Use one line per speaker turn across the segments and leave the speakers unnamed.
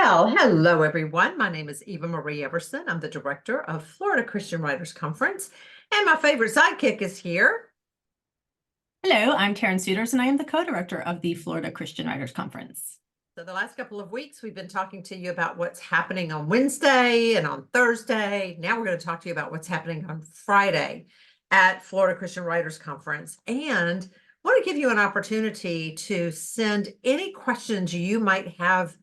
Well, hello, everyone. My name is Eva Marie Everson. I'm the director of Florida Christian Writers Conference, and my favorite sidekick is here.
Hello, I'm Taryn Souders, and I am the co-director of the Florida Christian Writers Conference.
So the last couple of weeks, we've been talking to you about what's happening on Wednesday and on Thursday. Now we're going to talk to you about what's happening on Friday at Florida Christian Writers Conference. And I want to give you an opportunity to send any questions you might have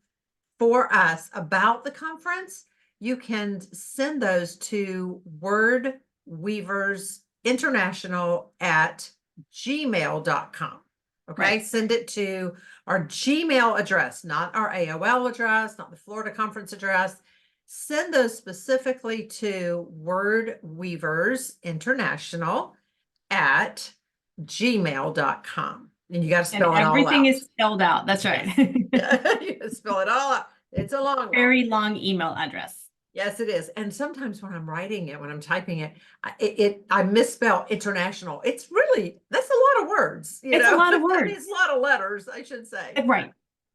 for us about the conference. You can send those to wordweaversinternational@gmail.com. Okay,
Right.
send it to our Gmail address, not our AOL address, not the Florida conference address. Send those specifically to wordweaversinternational@gmail.com. And you got to spell it all out.
Everything is spelled out. That's right.
Yeah. You spell it all out. It's a long one.
Very long email address.
Yes, it is. And sometimes when I'm writing it, when I'm typing it, I misspell international. It's really, that's a lot of words.
It's a lot of words.
It's a lot of letters, I should say.
Right.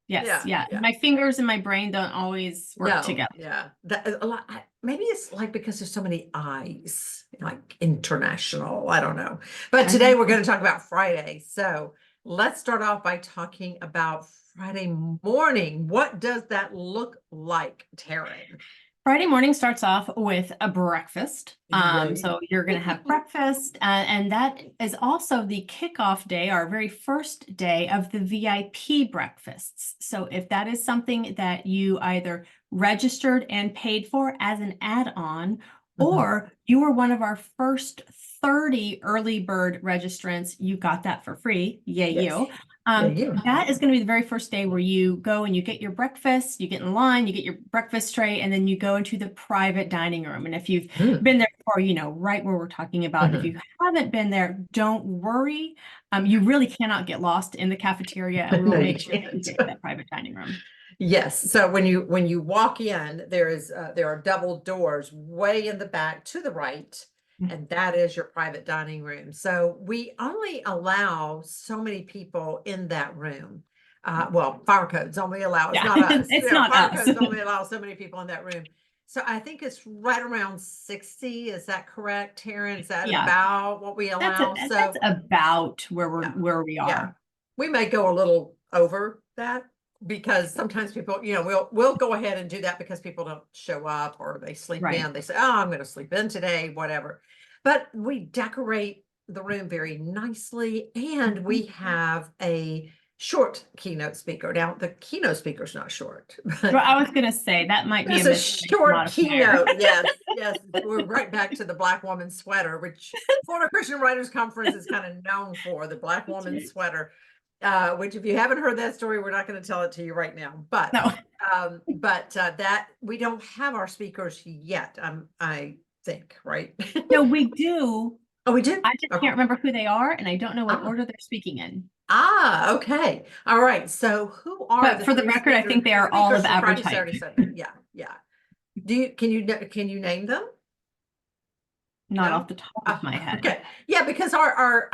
Yes. Yeah. My fingers and my brain don't always work together.
Yeah. A lot. Maybe it's like because there's so many I's, like international. I don't know. But today we're going to talk about Friday. So let's start off by talking about Friday morning. What does that look like, Taryn?
Friday morning starts off with a breakfast. So you're going to have breakfast, and that is also the kickoff day, our very first day of the VIP breakfasts. So if that is something that you either registered and paid for as an add-on, or you were one of our first 30 early bird registrants, you got that for free. Yay, you. That is going to be the very first day where you go and you get your breakfast, you get in line, you get your breakfast tray, and then you go into the private dining room. And if you've been there before, you know right where we're talking about. If you haven't been there, don't worry. You really cannot get lost in the cafeteria, and we'll make sure that you get to that private dining room.
Yes. So when you walk in, there are double doors way in the back to the right. And that is your private dining room. So we only allow so many people in that room. Well, fire codes only allow, it's not us.
It's not
fire
us.
codes only allow so many people in that room. So I think it's right around 60. Is that correct, Taryn? Is that about what we allow?
That's about where we are.
Yeah. We may go a little over that, because sometimes people, we'll go ahead and do that because people don't show up or they sleep in. They say, oh, I'm going to sleep in today, whatever. But we decorate the room very nicely, and we have a short keynote speaker. Now, the keynote speaker is not short.
Well, I was going to say that might be
a short keynote. Yes. We're right back to the Black woman sweater, which Florida Christian Writers Conference is kind of known for, the Black woman sweater. Which, if you haven't heard that story, we're not going to tell it to you right now. But that we don't have our speakers yet. I think, right?
No, we do.
Oh, we do.
I just can't remember who they are, and I don't know what order they're speaking in.
Okay. All right. So who are?
But for the record, I think they are all of average height.
Yeah. Can you name them?
Not off the top of my head.
Okay. Yeah, because our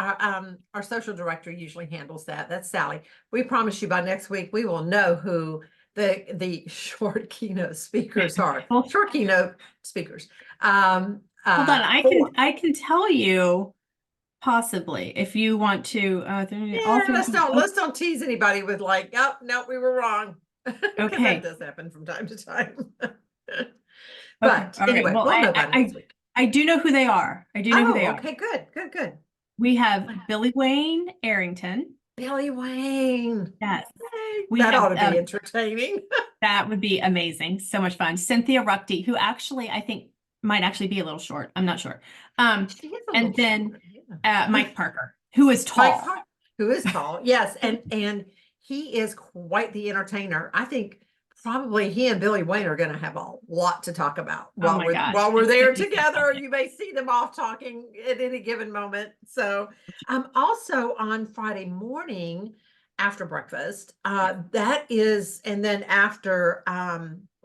social director usually handles that. That's Sally. We promise you by next week we will know who the short keynote speakers are. Short keynote speakers.
Hold on, I can tell you possibly if you want to.
Let's don't tease anybody with like, oh no, we were wrong. Okay, that does happen from time to time. But anyway, we'll know by next week.
I do know who they are.
Okay, good.
We have Billy Wayne Arrington.
Billy Wayne.
Yes.
That ought to be entertaining.
That would be amazing. So much fun. Cynthia Ruckty, who actually I think might actually be a little short. I'm not sure. And then Mike Parker, who is tall.
Yes. And he is quite the entertainer. I think probably he and Billy Wayne are going to have a lot to talk about while we're there together. You may see them off talking at any given moment. So also on Friday morning after breakfast, that is, and then after,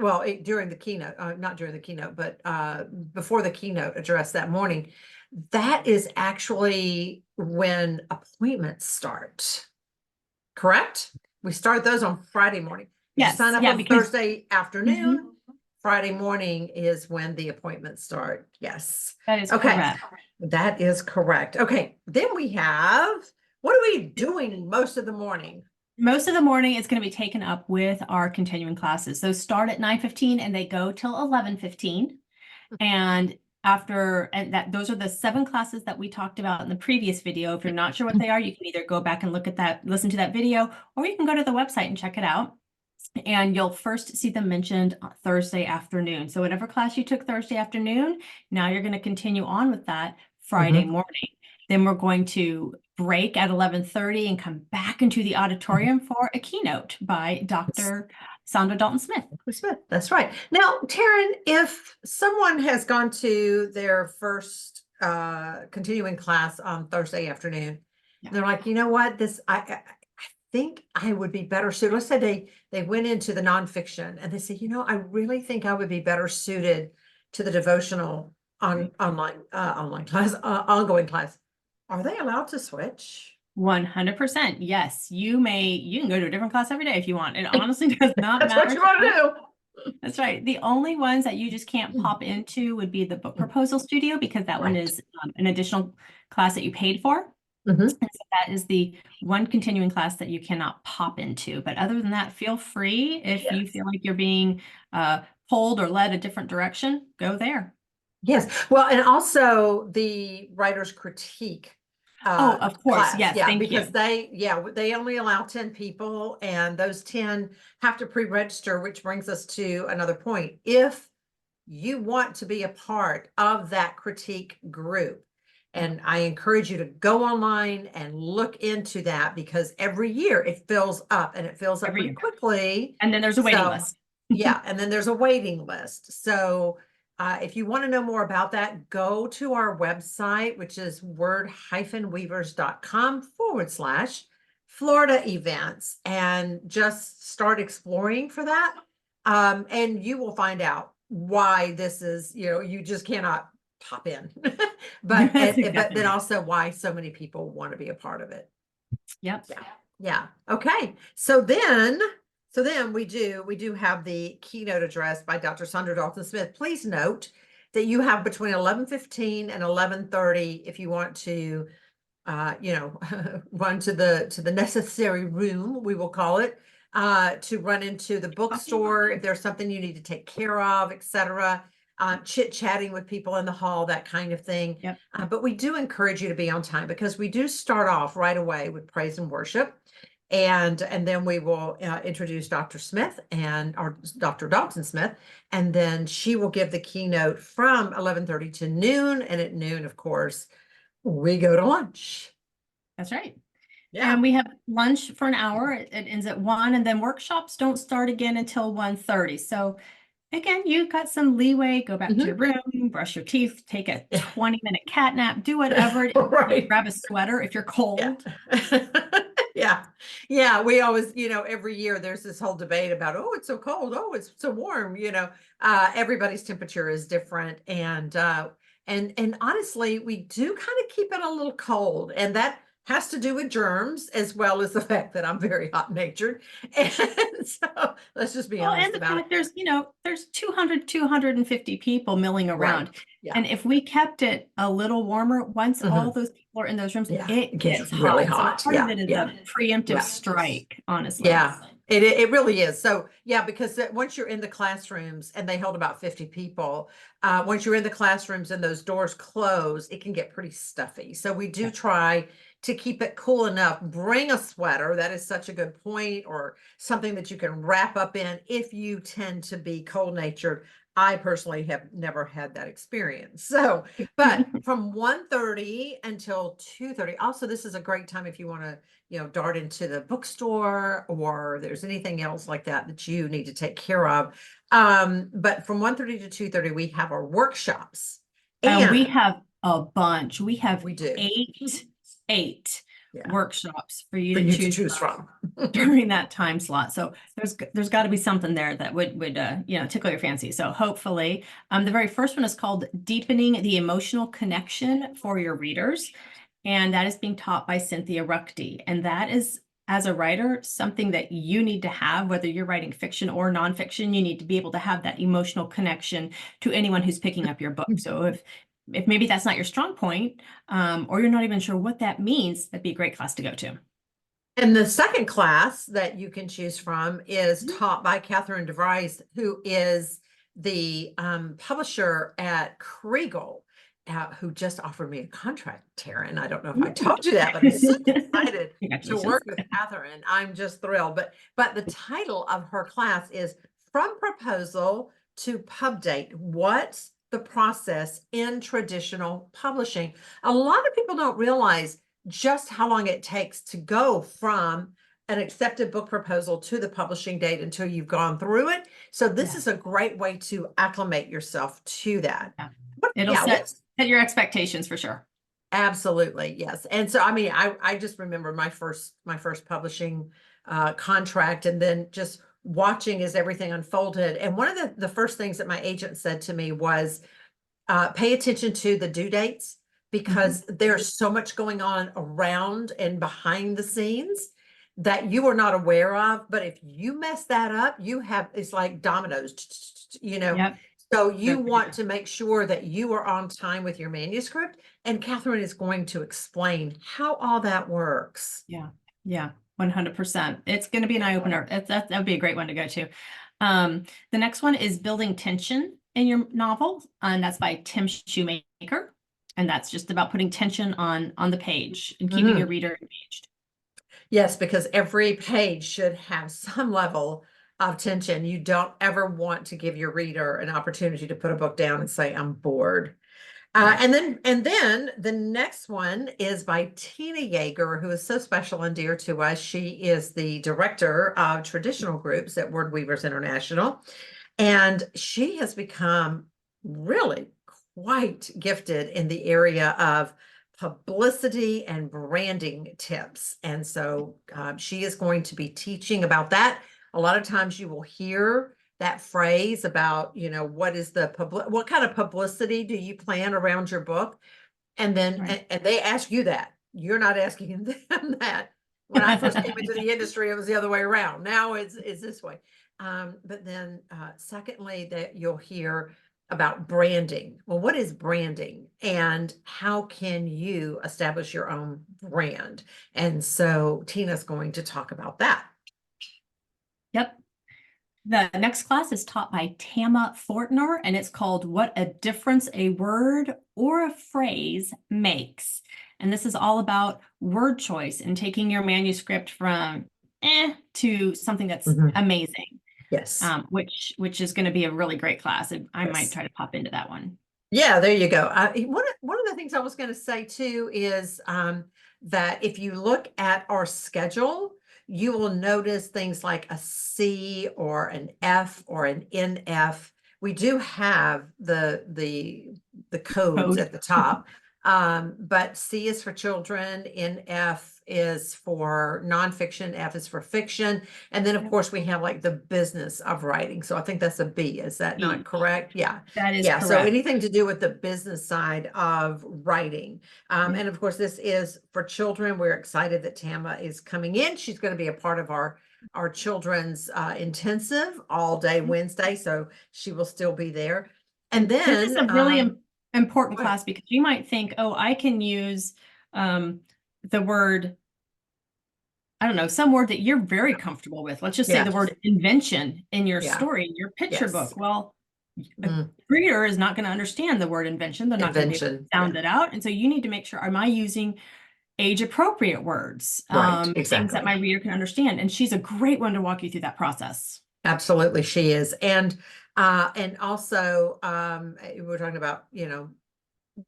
during the keynote, not during the keynote, but before the keynote address that morning, that is actually when appointments start. Correct? We start those on Friday morning. You
Yes.
sign up
Yeah,
on
because
Thursday afternoon. Friday morning is when the appointments start. Yes.
that is
Okay.
correct.
That is correct. Okay. Then we have, what are we doing most of the morning?
Most of the morning is going to be taken up with our continuing classes. Those start at 9:15 and they go till 11:15. And those are the 7 classes that we talked about in the previous video. If you're not sure what they are, you can either go back and look at that, listen to that video, or you can go to the website and check it out. And you'll first see them mentioned Thursday afternoon. So whatever class you took Thursday afternoon, now you're going to continue on with that Friday morning. Then we're going to break at 11:30 and come back into the auditorium for a keynote by Dr. Sandra Dalton-Smith.
That's right. Now, Taryn, if someone has gone to their first continuing class on Thursday afternoon, they're like, you know what, I think I would be better suited. Let's say they went into the nonfiction and they say, you know, I really think I would be better suited to the devotional ongoing class. Are they allowed to switch?
100%. Yes, you can go to a different class every day if you want. It honestly does not
That's
matter.
what you want to do.
That's right. The only ones that you just can't pop into would be the book proposal studio, because that one is an additional class that you paid for. And so that is the one continuing class that you cannot pop into. But other than that, feel free, if you feel like you're being pulled or led a different direction, go there.
Yes. Well, and also the writer's critique.
Oh, of course.
Class.
Yes.
Yeah,
Thank
because
you.
they only allow 10 people, and those 10 have to pre-register, which brings us to another point. If you want to be a part of that critique group, and I encourage you to go online and look into that, because every year it fills up, and it fills up
Every
pretty
year.
quickly.
And then there's a waiting list.
Yeah, and then there's a waiting list. So if you want to know more about that, go to our website, which is word-weavers.com/Florida events, and just start exploring for that. And you will find out why this is, you just cannot pop in. but then also why so many people want to be a part of it.
Yep.
Yeah. Okay. So then we do have the keynote address by Dr. Sandra Dalton-Smith. Please note that you have between 11:15 and 11:30 if you want to run to the necessary room, we will call it, to run into the bookstore if there's something you need to take care of, etc. Chit-chatting with people in the hall, that kind of thing.
Yep.
But we do encourage you to be on time, because we do start off right away with praise and worship. And then we will introduce Dr. Smith or Dr. Dalton-Smith, and then she will give the keynote from 11:30 to noon. And at noon, of course, we go to lunch.
That's right.
Yeah.
And we have lunch for an hour. It ends at 1, and then workshops don't start again until 1:30. So again, you've got some leeway. Go back to your room, brush your teeth, take a 20-minute cat nap, do whatever.
Right.
Grab a sweater if you're cold.
Yeah. We always, every year there's this whole debate about, oh, it's so cold, oh, it's so warm. Everybody's temperature is different, and honestly, we do kind of keep it a little cold, and that has to do with germs, as well as the fact that I'm very hot natured. And so let's just be honest
and the
about
fact there's 250 people milling around.
Right. Yeah.
And if we kept it a little warmer, once all those people are in those rooms, it gets
really
hot. So part of it is a preemptive strike, honestly.
Yeah. It really is. So because once you're in the classrooms, and they hold about 50 people, once you're in the classrooms and those doors close, it can get pretty stuffy. So we do try to keep it cool enough. Bring a sweater. That is such a good point, or something that you can wrap up in if you tend to be cold natured. I personally have never had that experience. So, but from 1:30 until 2:30, also, this is a great time if you want to, dart into the bookstore, or there's anything else like that you need to take care of. But from 1:30 to 2:30, we have our workshops.
And we have a bunch. We have
we do.
eight workshops for you to choose from during that time slot. So there's got to be something there that would tickle your fancy. So hopefully, the very first one is called Deepening the Emotional Connection for Your Readers, and that is being taught by Cynthia Ruckty, and that is as a writer, something that you need to have, whether you're writing fiction or nonfiction, you need to be able to have that emotional connection to anyone who's picking up your book. So if maybe that's not your strong point, or you're not even sure what that means, that'd be a great class to go to.
And the second class that you can choose from is taught by Catherine DeVries, who is the publisher at Kriegel, who just offered me a contract, Taryn. I don't know if I told you that, but I'm so excited to work with Catherine. I'm just thrilled. But the title of her class is From Proposal to Pub Date. What's the process in traditional publishing? A lot of people don't realize just how long it takes to go from an accepted book proposal to the publishing date until you've gone through it. So this is a great way to acclimate yourself to that.
It'll set your expectations for sure.
Absolutely. Yes. And so, I mean, I just remember my first publishing contract, and then just watching as everything unfolded. And one of the first things that my agent said to me was, pay attention to the due dates, because there's so much going on around and behind the scenes that you are not aware of. But if you mess that up, it's like dominoes, you know.
Yep.
So you want to make sure that you are on time with your manuscript, and Catherine is going to explain how all that works.
Yeah. Yeah. 100%. It's going to be an eye opener. That would be a great one to go to. The next one is Building Tension in Your Novel, and that's by Tim Shoemaker. And that's just about putting tension on the page and keeping your reader engaged.
Yes, because every page should have some level of tension. You don't ever want to give your reader an opportunity to put a book down and say, I'm bored. And then the next one is by Tina Yeager, who is so special and dear to us. She is the director of traditional groups at Word Weavers International. And she has become really quite gifted in the area of publicity and branding tips. And so she is going to be teaching about that. A lot of times you will hear that phrase about, you know, what kind of publicity do you plan around your book? And then and they ask you that. You're not asking them that. When I first came into the industry, it was the other way around. Now it's this way. But then secondly, that you'll hear about branding. Well, what is branding, and how can you establish your own brand? And so Tina's going to talk about that.
Yep. The next class is taught by Tama Fortner, and it's called What a Difference a Word or a Phrase Makes. And this is all about word choice and taking your manuscript from to something that's amazing.
Yes.
Which is going to be a really great class. And I might try to pop into that one.
Yeah, there you go. One of the things I was going to say too is that if you look at our schedule, you will notice things like a C or an F or an NF. We do have the codes at the top. But C is for children, NF is for nonfiction, F is for fiction. And then of course we have like the business of writing. So I think that's a B. Is that not correct? Yeah.
That is correct.
So anything to do with the business side of writing. And of course this is for children. We're excited that Tama is coming in. She's going to be a part of our children's intensive all day Wednesday. So she will still be there. And then
this is a really important class, because you might think, oh, I can use the word, I don't know, some word that you're very comfortable with. Let's just say the word invention in your story, in your picture book. Well, a reader is not going to understand the word invention. They're not going to be able to sound it out. And so you need to make sure, am I using age appropriate words, things that my reader can understand? And she's a great one to walk you through that process.
Absolutely, she is. And also we're talking about, you know,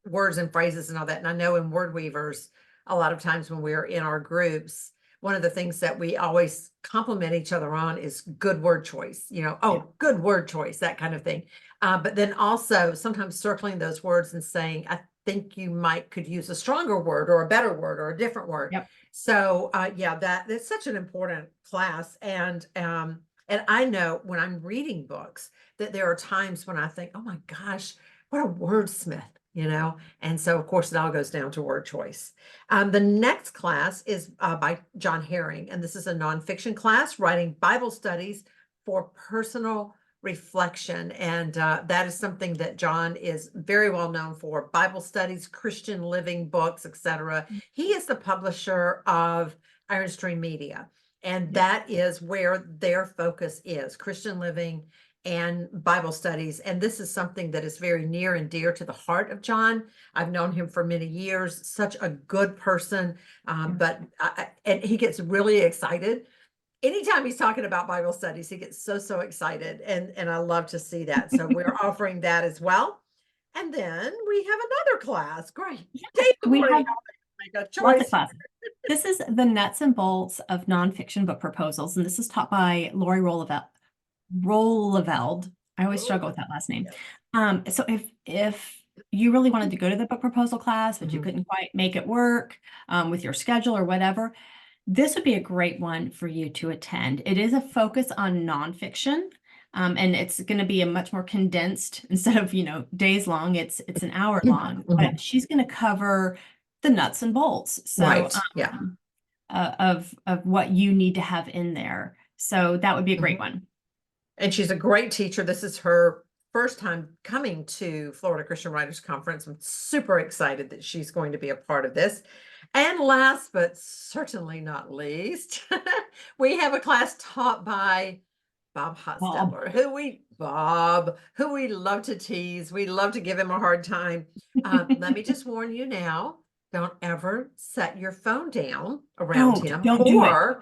words and phrases and all that. And I know in Word Weavers, a lot of times when we're in our groups, one of the things that we always compliment each other on is good word choice, you know, good word choice, that kind of thing. But then also sometimes circling those words and saying, I think you could use a stronger word or a better word or a different word. So that's such an important class. And I know when I'm reading books that there are times when I think, oh my gosh, what a wordsmith. and so of course it all goes down to word choice. The next class is by John Herring, and this is a nonfiction class, writing Bible studies for personal reflection. And that is something that John is very well known for: Bible studies, Christian living books, etc. He is the publisher of Iron Stream Media, and that is where their focus is: Christian living and Bible studies. And this is something that is very near and dear to the heart of John. I've known him for many years, such a good person, and he gets really excited. Anytime he's talking about Bible studies, he gets so excited, and I love to see that. So we're offering that as well. And then we have another class. Great.
Yes, we have
make a choice.
This is the nuts and bolts of nonfiction book proposals, and this is taught by Lori Rolleveld. I always struggle with that last name. So if you really wanted to go to the book proposal class, but you couldn't quite make it work with your schedule or whatever, this would be a great one for you to attend. It is a focus on nonfiction, and it's going to be a much more condensed, instead of, days long, it's an hour long, but she's going to cover the nuts and bolts. So of what you need to have in there. So that would be a great one.
And she's a great teacher. This is her first time coming to Florida Christian Writers Conference. I'm super excited that she's going to be a part of this. And last, but certainly not least, we have a class taught by Bob Hostetler, who we love to tease. We love to give him a hard time. Let me just warn you now, don't ever set your phone down around him.
Don't do it.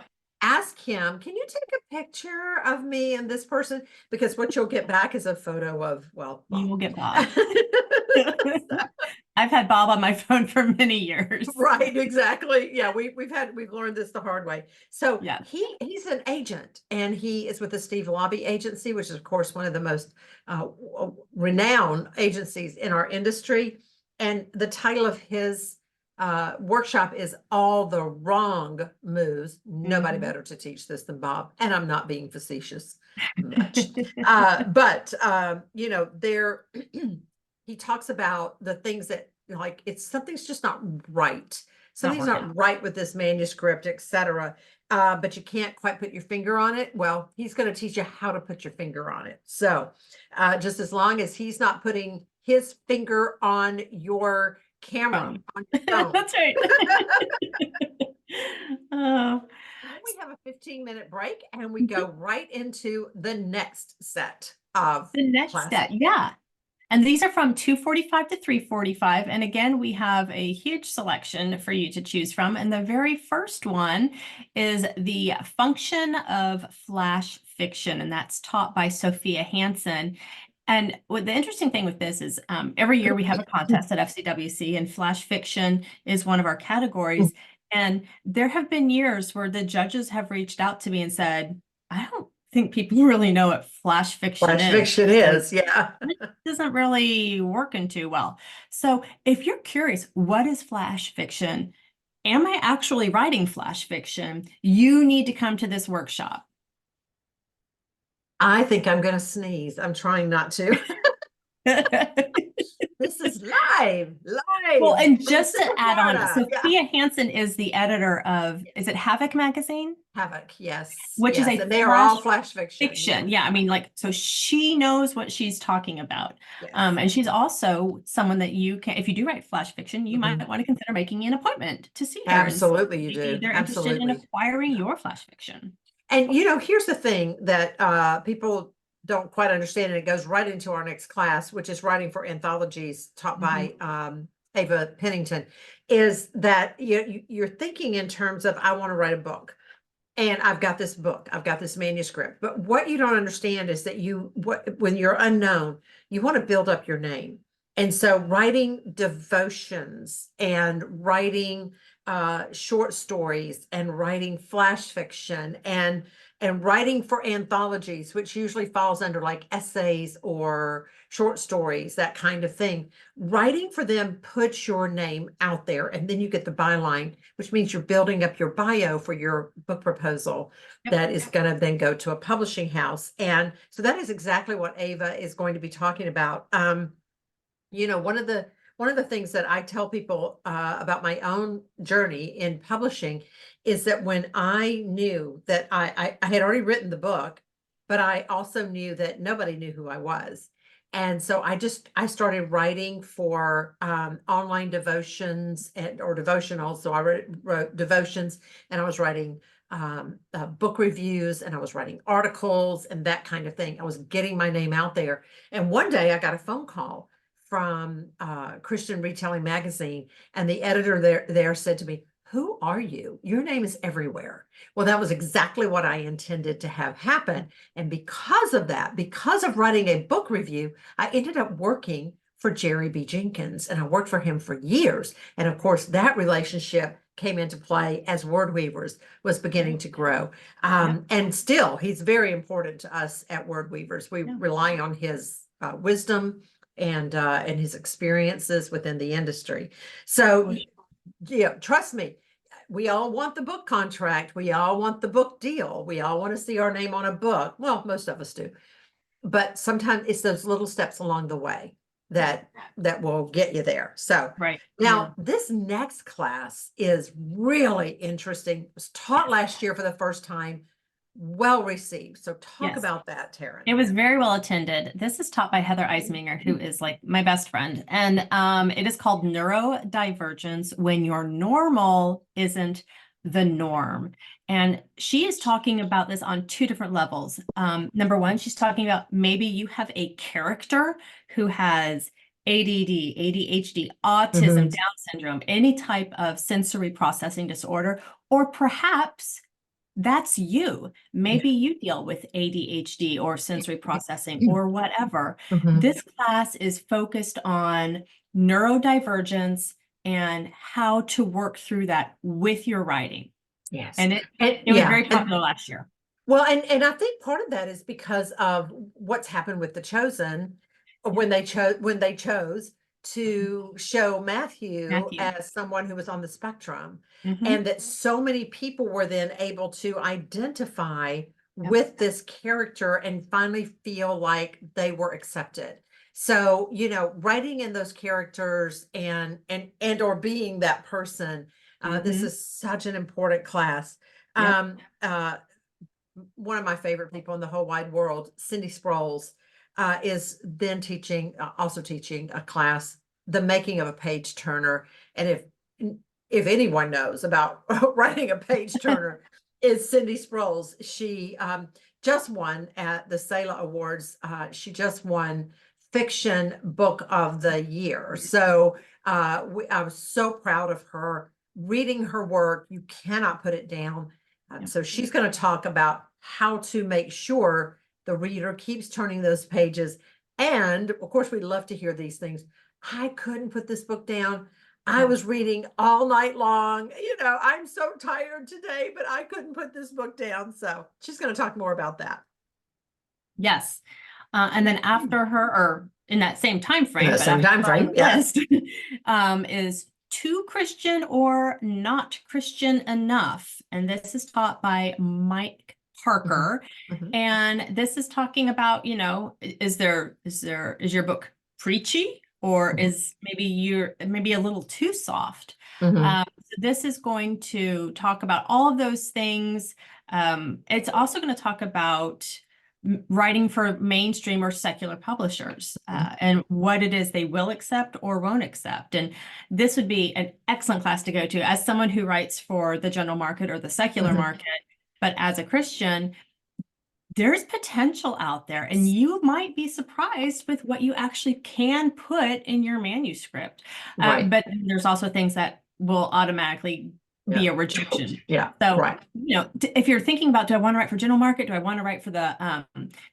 Ask him, can you take a picture of me and this person? Because what you'll get back is a photo of, Bob.
You will get Bob. I've had Bob on my phone for many years.
Right, exactly. Yeah, we've learned this the hard way. So he's an agent, and he is with the Steve Lobby Agency, which is of course one of the most renowned agencies in our industry. And the title of his workshop is All the Wrong Moves. Nobody better to teach this than Bob. And I'm not being facetious much. But there he talks about the things that, like, something's just not right. Something's not right with this manuscript, etc. But you can't quite put your finger on it. Well, he's going to teach you how to put your finger on it. So just as long as he's not putting his finger on your camera on your phone.
That's right.
We have a 15-minute break, and we go right into the next set of classes.
And these are from 2:45 to 3:45. And again, we have a huge selection for you to choose from. And the very first one is the function of flash fiction, and that's taught by Sophia Hansen. And what the interesting thing with this is every year we have a contest at FCWC, and flash fiction is one of our categories. And there have been years where the judges have reached out to me and said, I don't think people really know what flash fiction is.
Yeah.
It isn't really working too well. So if you're curious, what is flash fiction? Am I actually writing flash fiction? You need to come to this workshop.
I think I'm going to sneeze. I'm trying not to. This is live.
Well, and just to add on, Sophia Hansen is the editor of, is it Havoc magazine?
Havoc, yes.
Which is
and they are all flash fiction.
Yeah, I mean, so she knows what she's talking about. And she's also someone that you can, if you do write flash fiction, you might want to consider making an appointment to see her.
Absolutely, you do.
They're interested in acquiring your flash fiction.
And here's the thing that people don't quite understand, and it goes right into our next class, which is writing for anthologies, taught by Ava Pennington, is that you're thinking in terms of, I want to write a book, and I've got this book, I've got this manuscript. But what you don't understand is that when you're unknown, you want to build up your name. And so writing devotions and writing short stories and writing flash fiction and writing for anthologies, which usually falls under like essays or short stories, that kind of thing. Writing for them puts your name out there, and then you get the byline, which means you're building up your bio for your book proposal that is going to then go to a publishing house. And so that is exactly what Ava is going to be talking about. One of one of the things that I tell people about my own journey in publishing is that when I knew that I had already written the book, but I also knew that nobody knew who I was. And so I started writing for online devotions or devotionals. So I wrote devotions, and I was writing book reviews, and I was writing articles and that kind of thing. I was getting my name out there. And one day I got a phone call from Christian Retailing Magazine, and the editor there said to me, "Who are you? Your name is everywhere." Well, that was exactly what I intended to have happen. And because of that, because of writing a book review, I ended up working for Jerry B. Jenkins, and I worked for him for years. And of course, that relationship came into play as Word Weavers was beginning to grow. And still, he's very important to us at Word Weavers. We rely on his wisdom and his experiences within the industry. So, yeah, trust me, we all want the book contract. We all want the book deal. We all want to see our name on a book. Well, most of us do. But sometimes it's those little steps along the way that will get you there. So now this next class is really interesting. It was taught last year for the first time. Well received. So talk about that, Taryn.
It was very well attended. This is taught by Heather Eisminger, who is like my best friend. And it is called Neurodivergence When Your Normal Isn't the Norm. And she is talking about this on two different levels. Number one, she's talking about maybe you have a character who has ADD, ADHD, autism, Down syndrome, any type of sensory processing disorder, or perhaps that's you. Maybe you deal with ADHD or sensory processing or whatever. This class is focused on neurodivergence and how to work through that with your writing.
Yes.
And it was very popular last year.
Well, and I think part of that is because of what's happened with The Chosen when they chose to show Matthew as someone who was on the spectrum, and that so many people were then able to identify with this character and finally feel like they were accepted. So, you know, writing in those characters and or being that person, this is such an important class. One of my favorite people in the whole wide world, Cindy Sproles, is then also teaching a class, The Making of a Page Turner. And if anyone knows about writing a page turner, is Cindy Sproles. She just won at the SELA Awards. She just won Fiction Book of the Year. So I was so proud of her. Reading her work, you cannot put it down. So she's going to talk about how to make sure the reader keeps turning those pages. And of course, we'd love to hear these things. I couldn't put this book down. I was reading all night long. You know, I'm so tired today, but I couldn't put this book down. So she's going to talk more about that.
Yes. And then after her, or in that same time frame,
yes,
is Too Christian or Not Christian Enough. And this is taught by Mike Parker. And this is talking about, you know, is your book preachy, or is maybe a little too soft? So this is going to talk about all of those things. It's also going to talk about writing for mainstream or secular publishers, and what it is they will accept or won't accept. And this would be an excellent class to go to as someone who writes for the general market or the secular market. But as a Christian, there's potential out there, and you might be surprised with what you actually can put in your manuscript. But there's also things that will automatically be a rejection. So, you know, if you're thinking about, do I want to write for general market? Do I want to write for the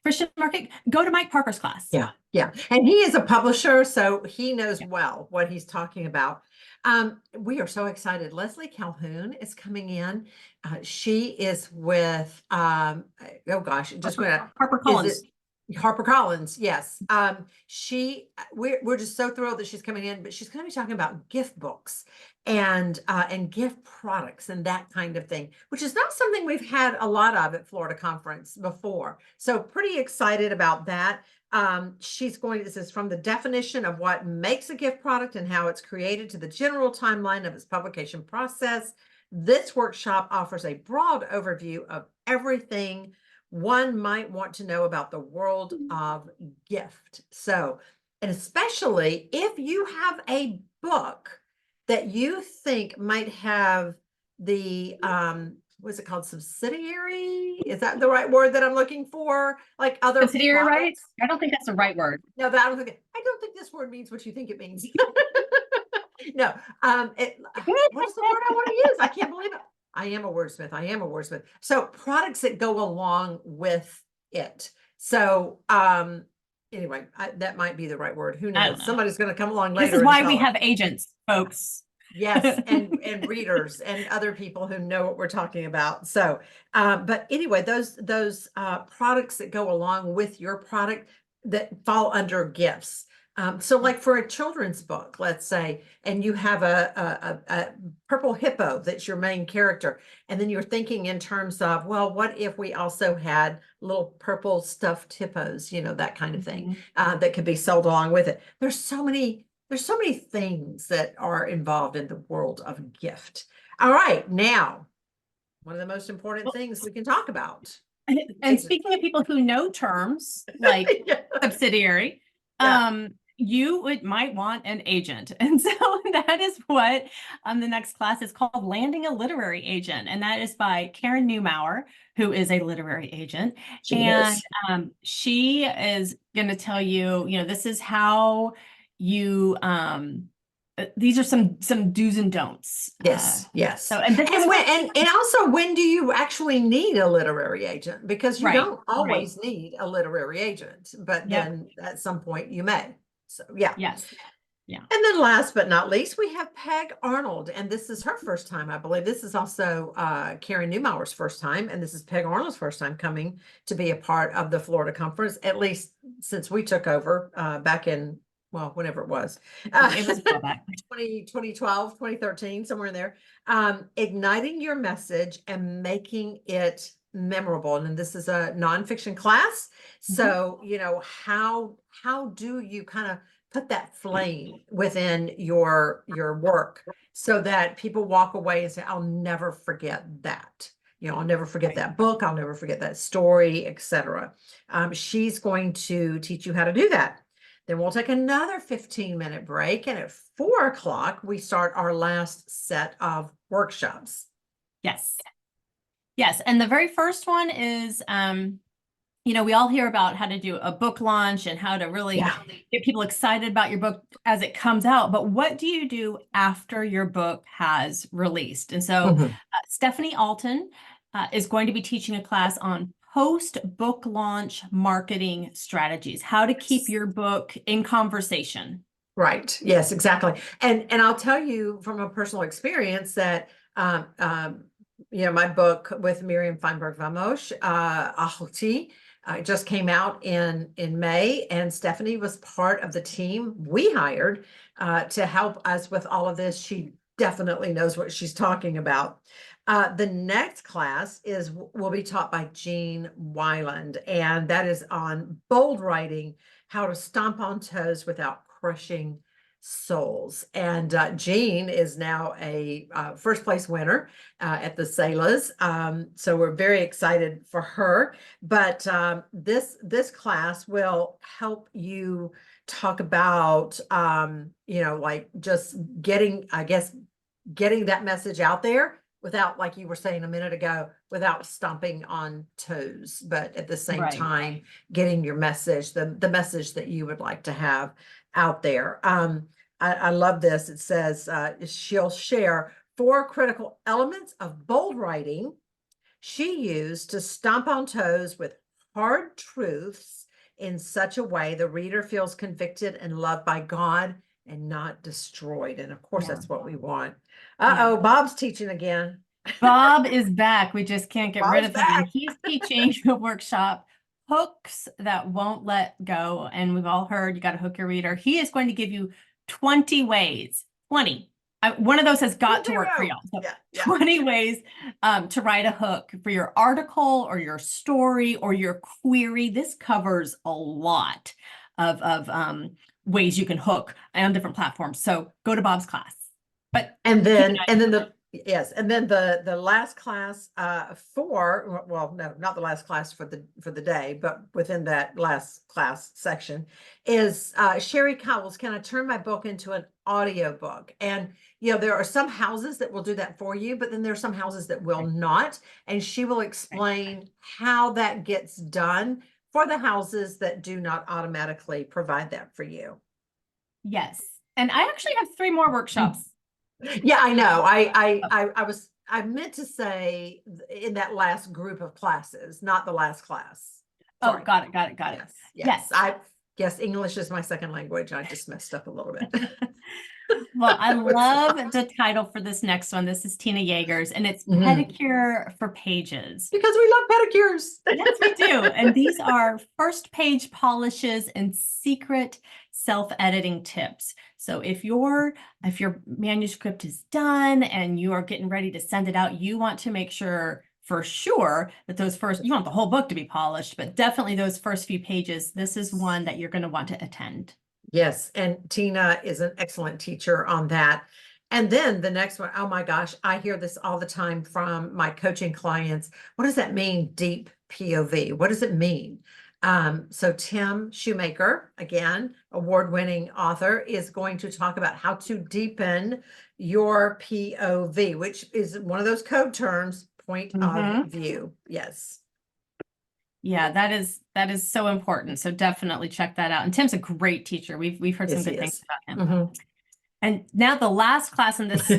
Christian market? Go to Mike Parker's class.
Yeah. And he is a publisher, so he knows well what he's talking about. We are so excited. Leslie Calhoun is coming in. She is with, just
HarperCollins.
HarperCollins, yes. We're just so thrilled that she's coming in, but she's going to be talking about gift books and gift products and that kind of thing, which is not something we've had a lot of at Florida Conference before. So pretty excited about that. This is from the definition of what makes a gift product and how it's created to the general timeline of its publication process. This workshop offers a broad overview of everything one might want to know about the world of gift. So, and especially if you have a book that you think might have the, what's it called? Subsidiary? Is that the right word that I'm looking for? Like other
subsidiary
products?
rights? I don't think that's the right word.
No, I don't think this word means what you think it means. No, what is the word I want to use? I can't believe it. I am a wordsmith. So products that go along with it. So, anyway, that might be the right word. Who knows? Somebody's going to come along later.
This is why we have agents, folks.
Yes, and readers and other people who know what we're talking about. So, but anyway, those products that go along with your product that fall under gifts. So like for a children's book, let's say, and you have a purple hippo that's your main character, and then you're thinking in terms of, well, what if we also had little purple stuffed hippos, that kind of thing, that could be sold along with it. There's so many things that are involved in the world of gift. All right, now, one of the most important things we can talk about.
And speaking of people who know terms like subsidiary, you might want an agent. And so that is what the next class is called, Landing a Literary Agent. And that is by Taryn Newmauer, who is a literary agent. She is going to tell you, this is how you, these are some do's and don'ts.
Yes.
So, and
also, when do you actually need a literary agent? Because you don't always need a literary agent, but then at some point you may. So, yeah.
Yes. Yeah.
And then last but not least, we have Peg Arnold, and this is her first time, I believe. This is also Karen Newmauer's first time, and this is Peg Arnold's first time coming to be a part of the Florida Conference, at least since we took over back in, well, whenever it was.
It was
2012, 2013, somewhere in there. Igniting your message and making it memorable. And this is a nonfiction class. So, how do you kind of put that flame within your work so that people walk away and say, I'll never forget that. I'll never forget that book. I'll never forget that story, etc. She's going to teach you how to do that. Then we'll take another 15-minute break. And at 4:00, we start our last set of workshops.
Yes. Yes. And the very first one is, we all hear about how to do a book launch and how to really get people excited about your book as it comes out. But what do you do after your book has released? And so Stephanie Alton is going to be teaching a class on post-book launch marketing strategies, how to keep your book in conversation.
Right. Yes, exactly. And I'll tell you from a personal experience that, my book with Miriam Feinberg-Vamos, Ahoti, just came out in May, and Stephanie was part of the team we hired to help us with all of this. She definitely knows what she's talking about. The next class will be taught by Jean Weiland, and that is on bold writing, how to stomp on toes without crushing souls. And Jean is now a first place winner at the SELAs. So we're very excited for her. But this class will help you talk about, like just getting that message out there without, like you were saying a minute ago, without stomping on toes, but at the same time, getting your message, the message that you would like to have out there. I love this. It says she'll share 4 critical elements of bold writing she used to stomp on toes with hard truths in such a way the reader feels convicted and loved by God and not destroyed. And of course, that's what we want. Bob's teaching again.
Bob is back. We just can't get rid of him. And he's teaching a workshop, hooks that won't let go. And we've all heard you got to hook your reader. He is going to give you 20 ways, 20. One of those has got to work for y'all. So 20 ways to write a hook for your article or your story or your query. This covers a lot of ways you can hook on different platforms. So go to Bob's class. But
and then the last class not the last class for the day, but within that last class section is Sherry Cowell's Can I Turn My Book into an Audiobook? And there are some houses that will do that for you, but then there are some houses that will not, and she will explain how that gets done for the houses that do not automatically provide that for you.
Yes, and I actually have 3 more workshops.
Yeah, I know. I meant to say in that last group of classes, not the last class. Sorry.
Oh, got it. Yes.
Yes, English is my second language. I just messed up a little bit.
Well, I love the title for this next one. This is Tina Yeager's, and it's Pedicure for Pages.
Because we love pedicures.
Yes, we do. And these are first page polishes and secret self-editing tips. So if your manuscript is done and you are getting ready to send it out, you want to make sure for sure that you want the whole book to be polished, but definitely those first few pages, this is one that you're going to want to attend.
Yes, and Tina is an excellent teacher on that. And then the next one, oh my gosh, I hear this all the time from my coaching clients. What does that mean, deep POV? What does it mean? So Tim Shoemaker, again, award-winning author, is going to talk about how to deepen your POV, which is one of those code terms, point of view. Yes.
Yeah, that is so important. So definitely check that out. And Tim's a great teacher. We've heard some good things about him. And now the last class in this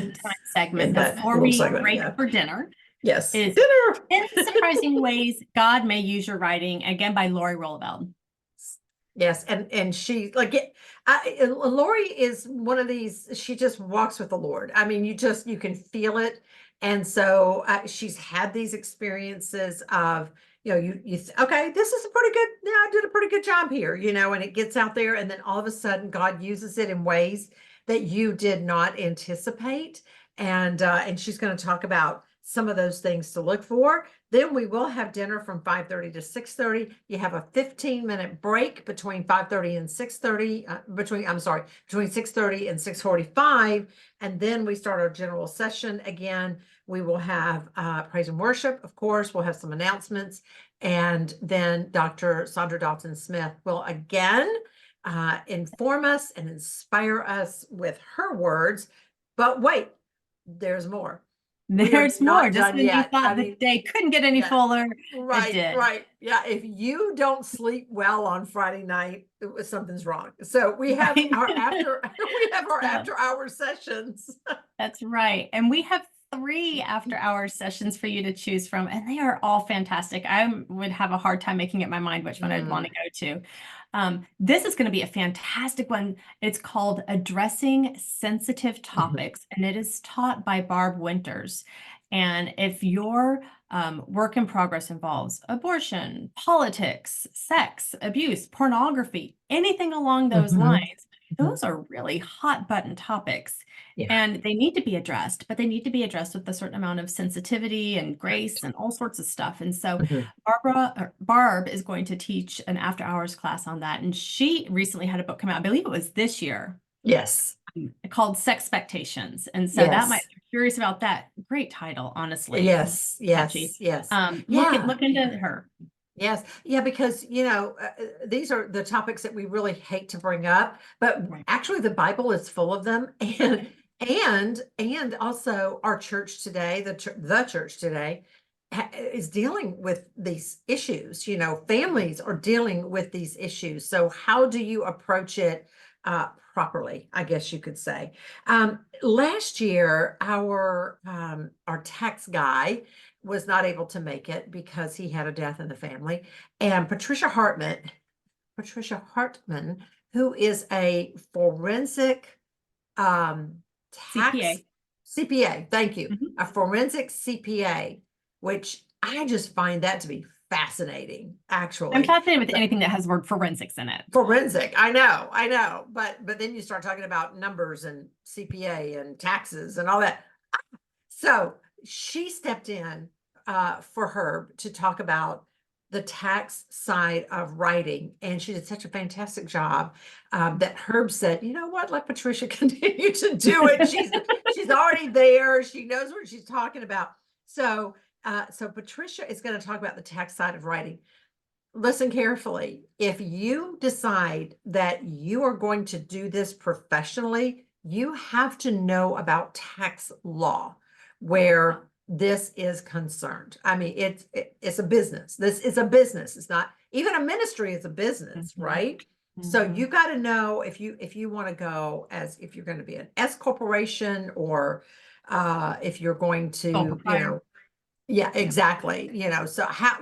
segment before we break for dinner.
Yes,
is
dinner.
10 Surprising Ways God May Use Your Writing, again by Lori Rolleveld.
Yes, and she Lori is one of these. She just walks with the Lord. I mean, you can feel it, and so she's had these experiences of okay, this is a pretty good. Yeah, I did a pretty good job here, and it gets out there, and then all of a sudden, God uses it in ways that you did not anticipate, and she's going to talk about some of those things to look for. Then we will have dinner from 5:30 to 6:30. You have a 15-minute break between 5:30 and 6:30, between 6:30 and 6:45. And then we start our general session again. We will have praise and worship, of course. We'll have some announcements. And then Dr. Sandra Dalton-Smith will again inform us and inspire us with her words. But wait, there's more.
There's more. Just when you thought the day couldn't get any fuller, it did.
Right. Yeah. If you don't sleep well on Friday night, something's wrong. So we have our after hour sessions.
That's right. And we have 3 after hour sessions for you to choose from, and they are all fantastic. I would have a hard time making up my mind which one I'd want to go to. This is going to be a fantastic one. It's called Addressing Sensitive Topics, and it is taught by Barb Winters. And if your work in progress involves abortion, politics, sex, abuse, pornography, anything along those lines, those are really hot button topics. Yeah. And they need to be addressed, but they need to be addressed with a certain amount of sensitivity and grace and all sorts of stuff. And so Barb is going to teach an after hours class on that. And she recently had a book come out, I believe it was this year.
Yes.
Called Sexpectations. And so that might be curious about that. Great title, honestly.
Yes.
Look into her.
Yes. Yeah, because, these are the topics that we really hate to bring up, but actually the Bible is full of them. And also our church today, the church today is dealing with these issues. Families are dealing with these issues. So how do you approach it properly, I guess you could say. Last year, our tax guy was not able to make it because he had a death in the family. And Patricia Hartman, who is a forensic CPA, thank you. A forensic CPA, which I just find that to be fascinating, actually.
I'm fascinated with anything that has the word forensics in it.
Forensic, I know. But then you start talking about numbers and CPA and taxes and all that. So she stepped in for Herb to talk about the tax side of writing, and she did such a fantastic job that Herb said, you know what, let Patricia continue to do it. She's already there. She knows what she's talking about. So Patricia is going to talk about the tax side of writing. Listen carefully. If you decide that you are going to do this professionally, you have to know about tax law where this is concerned. I mean, it's a business. This is a business. It's not even a ministry, it's a business, right? So you got to know if you want to go as if you're going to be an S corporation or if you're going to, yeah, exactly. So how,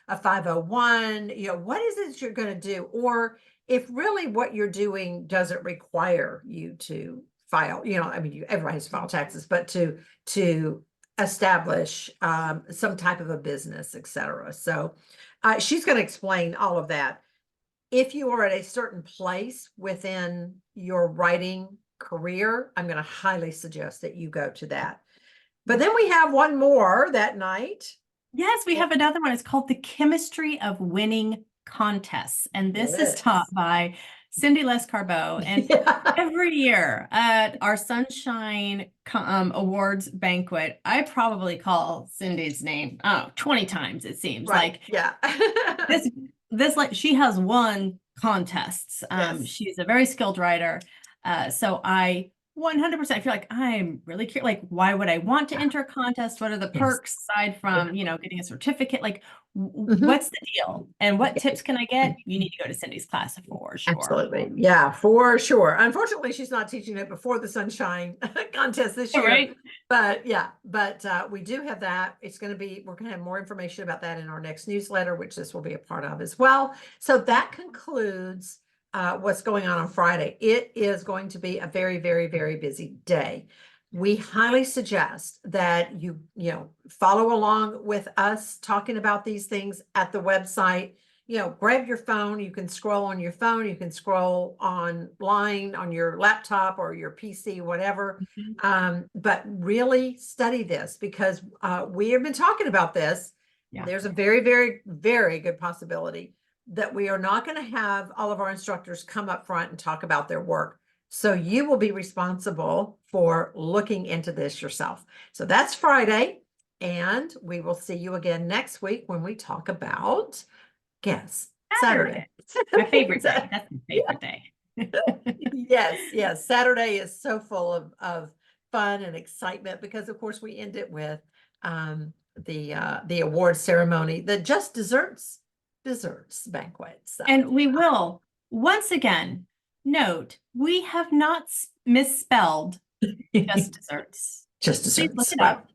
a 501, what is it you're going to do? Or if really what you're doing doesn't require you to file, I mean, everybody has to file taxes, but to establish some type of a business, etc. So she's going to explain all of that. If you are at a certain place within your writing career, I'm going to highly suggest that you go to that. But then we have one more that night.
Yes, we have another one. It's called The Chemistry of Winning Contests. And this is taught by Cindy Lescarbeau. And every year at our Sunshine Awards banquet, I probably call Cindy's name 20 times, it seems.
Right.
This she has won contests. She's a very skilled writer. So I 100% feel like I'm really curious, like, why would I want to enter a contest? What are the perks aside from, getting a certificate? Like, what's the deal? And what tips can I get? You need to go to Cindy's class for sure.
Absolutely. Yeah, for sure. Unfortunately, she's not teaching it before the Sunshine contest this year.
Right.
But we do have that. We're going to have more information about that in our next newsletter, which this will be a part of as well. So that concludes what's going on Friday. It is going to be a very, very, very busy day. We highly suggest that you follow along with us talking about these things at the website. Grab your phone. You can scroll on your phone. You can scroll online on your laptop or your PC, whatever. But really study this because we have been talking about this. Yeah. There's a very, very, very good possibility that we are not going to have all of our instructors come up front and talk about their work. So you will be responsible for looking into this yourself. So that's Friday. And we will see you again next week when we talk about, Saturday.
My favorite day. That's my favorite day.
Yes. Saturday is so full of fun and excitement because, of course, we end it with the award ceremony, the Just Desserts banquet. So.
And we will once again note we have not misspelled Just Desserts.
Just Desserts.
Please look it up.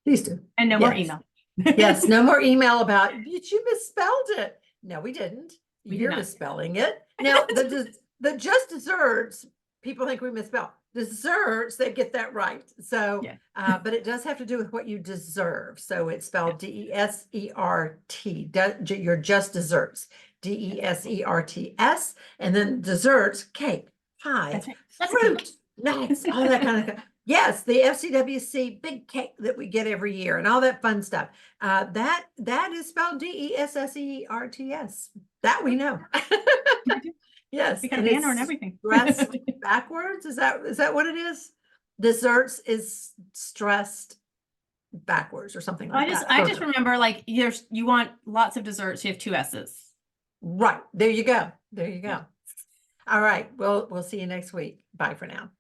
Please do.
And no more email.
Yes, no more email about you misspelled it. No, we didn't. You're misspelling it. Now the Just Desserts, people think we misspell. Desserts, they get that right. So, but it does have to do with what you deserve. So it's spelled DESERT. You're just desserts. DESERTS. And then desserts, cake, pie, fruit, nuts, all that kind of stuff. Yes, the FCWC big cake that we get every year and all that fun stuff. That is spelled DESSERTS. That we know. Yes,
we got a banner and everything.
Stressed backwards. Is that what it is? Desserts is stressed backwards or something like that.
I just remember like you want lots of desserts. You have 2 S's.
Right. There you go. All right. We'll see you next week. Bye for now.